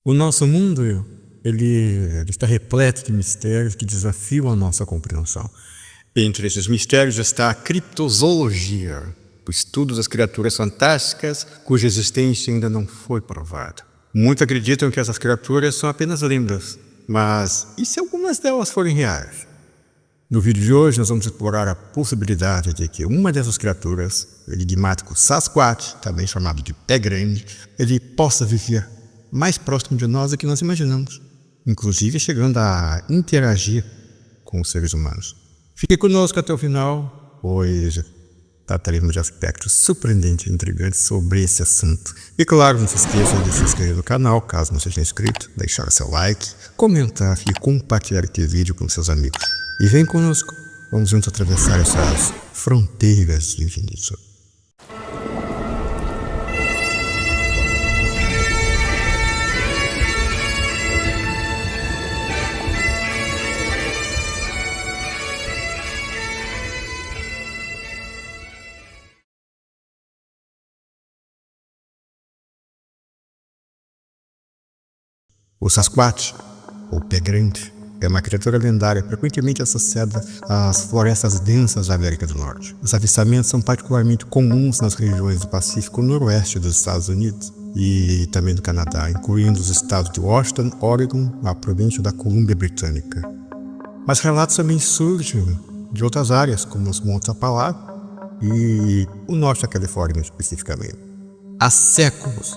O nosso mundo, ele está repleto de mistérios que desafiam a nossa compreensão. Entre esses mistérios está a criptozoologia, o estudo das criaturas fantásticas cuja existência ainda não foi provada. Muitos acreditam que essas criaturas são apenas lendas, mas e se algumas delas forem reais? No vídeo de hoje nós vamos explorar a possibilidade de que uma dessas criaturas, o enigmático Sasquatch, também chamado de Pé Grande, ele possa viver mais próximo de nós do que nós imaginamos, inclusive chegando a interagir com os seres humanos. Fique conosco até o final, pois trataremos de aspectos surpreendentes e intrigantes sobre esse assunto. E claro, não se esqueça de se inscrever no canal, caso não seja inscrito, deixar seu like, comentar e compartilhar este vídeo com seus amigos. E vem conosco, vamos juntos atravessar essas fronteiras do infinito. O Sasquatch, ou Pé Grande, é uma criatura lendária frequentemente associada às florestas densas da América do Norte. Os avistamentos são particularmente comuns nas regiões do Pacífico Noroeste dos Estados Unidos e também do Canadá, incluindo os estados de Washington, Oregon, a província da Colômbia Britânica. Mas relatos também surgem de outras áreas, como os Montes Apalachos e o norte da Califórnia especificamente. Há séculos,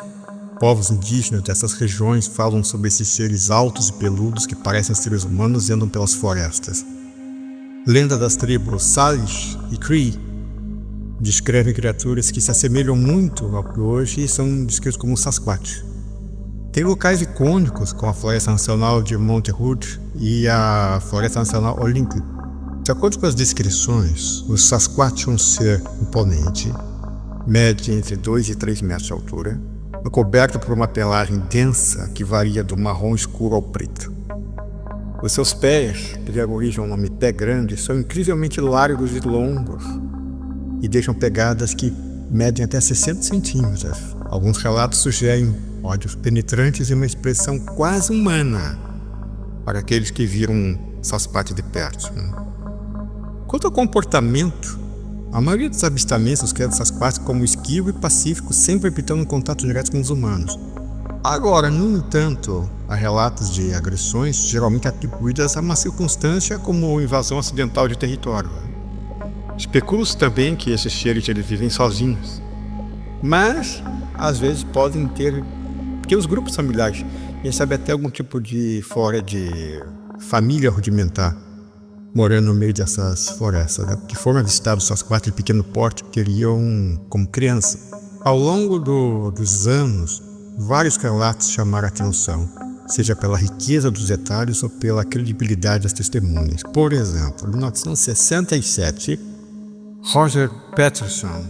povos indígenas dessas regiões falam sobre esses seres altos e peludos que parecem seres humanos e andam pelas florestas. Lenda das tribos Salish e Cree descrevem criaturas que se assemelham muito ao que hoje são descritos como Sasquatch. Tem locais icônicos como a Floresta Nacional de Monte Hood e a Floresta Nacional Olympic. De acordo com as descrições, o Sasquatch é um ser imponente, mede entre 2 e 3 metros de altura, coberto por uma pelagem densa que varia do marrom escuro ao preto. Os seus pés, que deram origem ao nome Pé Grande, são incrivelmente largos e longos e deixam pegadas que medem até 60 centímetros. Alguns relatos sugerem olhos penetrantes e uma expressão quase humana para aqueles que viram Sasquatch de perto. Quanto ao comportamento, a maioria dos avistamentos descreve Sasquatch como esquivo e pacífico, sempre evitando contato direto com os humanos. Agora, no entanto, há relatos de agressões geralmente atribuídas a uma circunstância como invasão acidental de território. Especula-se também que esses seres eles vivem sozinhos, mas às vezes podem ter pequenos grupos familiares, quem sabe até algum tipo de família rudimentar, morando no meio dessas florestas, que foram avistados Sasquatch de pequeno porte que iriam como criança. Ao longo dos anos, vários relatos chamaram a atenção, seja pela riqueza dos detalhes ou pela credibilidade das testemunhas. Por exemplo, em 1967, Roger Patterson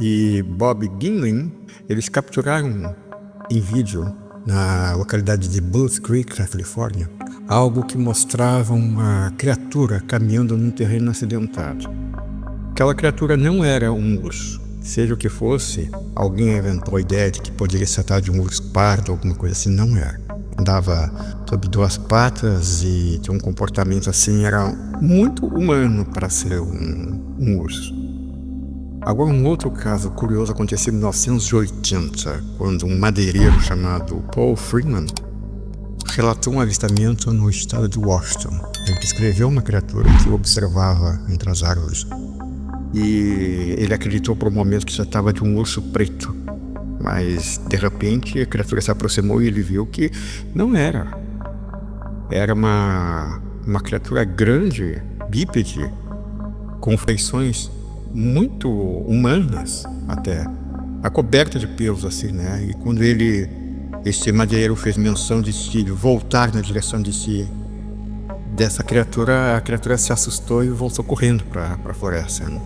e Bob Gimlin, eles capturaram em vídeo na localidade de Bulls Creek, na Califórnia, algo que mostrava uma criatura caminhando num terreno acidentado. Aquela criatura não era um urso. Seja o que fosse, alguém inventou a ideia de que poderia se tratar de um urso pardo, alguma coisa assim, não era. Andava sobre 2 patas e tinha um comportamento assim, era muito humano para ser um urso. Agora, um outro caso curioso aconteceu em 1980, quando um madeireiro chamado Paul Freeman relatou um avistamento no estado de Washington. Ele descreveu uma criatura que observava entre as árvores e ele acreditou por um momento que se tratava de um urso preto, mas de repente a criatura se aproximou e ele viu que não era. Era uma criatura grande, bípede, com feições muito humanas até, coberta de pelos assim, né? E quando esse madeireiro fez menção de se voltar na direção dessa criatura, a criatura se assustou e voltou correndo para a floresta. Né?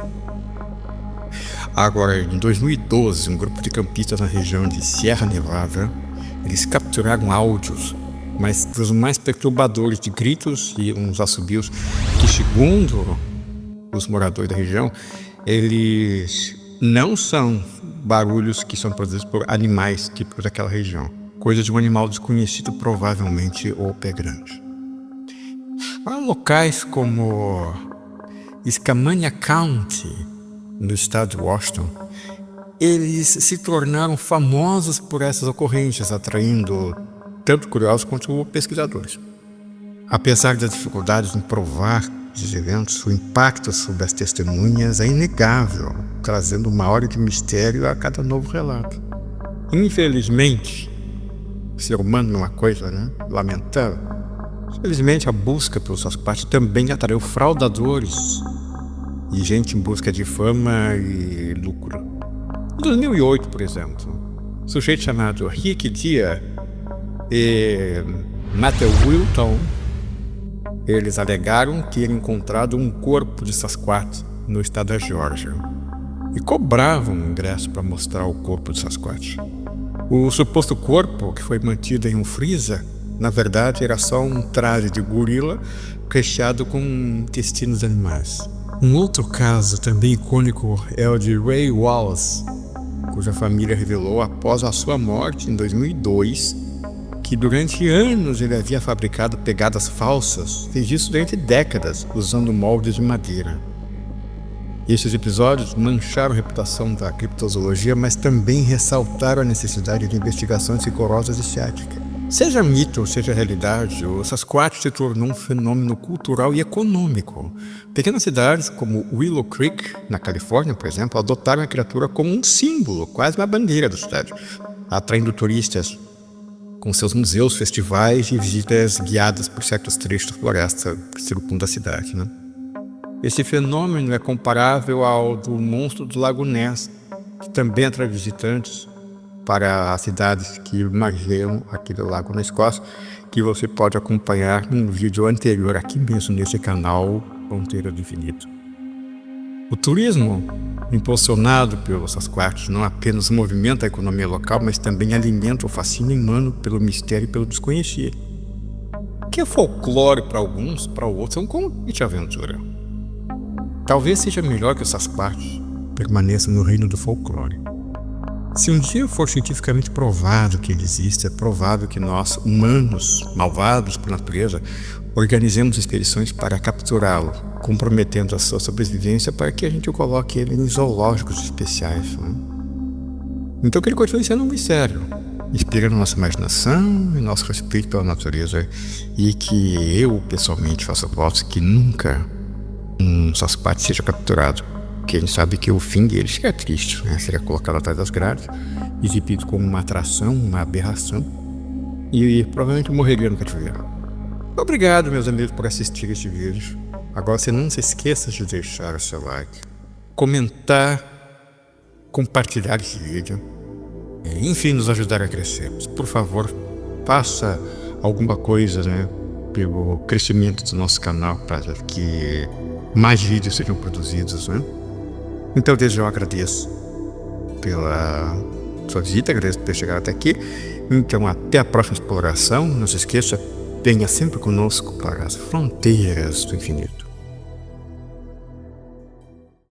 Agora, em 2012, um grupo de campistas na região de Sierra Nevada, eles capturaram áudios, mas dos mais perturbadores, de gritos e uns assobios que, segundo os moradores da região, eles não são barulhos que são produzidos por animais típicos daquela região. coisa de um animal desconhecido, provavelmente o pé grande. Há locais como Skamania County, no estado de Washington, eles se tornaram famosos por essas ocorrências, atraindo tanto curiosos quanto pesquisadores. Apesar das dificuldades em provar esses eventos, o impacto sobre as testemunhas é inegável, trazendo uma hora de mistério a cada novo relato. Infelizmente, o ser humano é uma coisa, lamentável. Infelizmente, a busca pelo Sasquatch também atraiu fraudadores e gente em busca de fama e lucro. Em 2008, por exemplo, um sujeito chamado Rick Dia e Matthew Wilton, eles alegaram ter encontrado um corpo de Sasquatch no estado da Geórgia e cobravam um ingresso para mostrar o corpo de Sasquatch. O suposto corpo, que foi mantido em um freezer, na verdade era só um traje de gorila recheado com intestinos de animais. Um outro caso também icônico é o de Ray Wallace, cuja família revelou após a sua morte em 2002 que durante anos ele havia fabricado pegadas falsas, fez isso durante décadas usando moldes de madeira. Esses episódios mancharam a reputação da criptozoologia, mas também ressaltaram a necessidade de investigações rigorosas e céticas. Seja mito ou seja realidade, o Sasquatch se tornou um fenômeno cultural e econômico. Pequenas cidades como Willow Creek, na Califórnia, por exemplo, adotaram a criatura como um símbolo, quase uma bandeira da cidade, atraindo turistas com seus museus, festivais e visitas guiadas por certos trechos da floresta que circundam a cidade. Esse fenômeno é comparável ao do monstro do Lago Ness, que também atrai visitantes para as cidades que margeiam aquele lago na Escócia, que você pode acompanhar num vídeo anterior aqui mesmo nesse canal Fronteira do Infinito. O turismo, impulsionado pelo Sasquatch, não apenas movimenta a economia local, mas também alimenta o fascínio humano pelo mistério e pelo desconhecido. O que é folclore para alguns, para outros é um convite de aventura. Talvez seja melhor que o Sasquatch permaneça no reino do folclore. Se um dia for cientificamente provado que ele existe, é provável que nós, humanos, malvados por natureza, organizemos expedições para capturá-lo, comprometendo a sua sobrevivência para que a gente o coloque ele em zoológicos especiais. Então que ele continue sendo um mistério, inspirando nossa imaginação e nosso respeito pela natureza, e que eu, pessoalmente, faço votos que nunca um Sasquatch seja capturado. Porque a gente sabe que o fim dele seria triste, seria colocado atrás das grades, exibido como uma atração, uma aberração, e provavelmente morreria no cativeiro. Obrigado, meus amigos, por assistir este vídeo. Agora você não se esqueça de deixar o seu like, comentar, compartilhar esse vídeo, enfim, nos ajudar a crescer. Por favor, faça alguma coisa, pelo crescimento do nosso canal, para que mais vídeos sejam produzidos, Então, desde já eu agradeço pela sua visita, agradeço por ter chegado até aqui. Então, até a próxima exploração. Não se esqueça, venha sempre conosco para as fronteiras do infinito.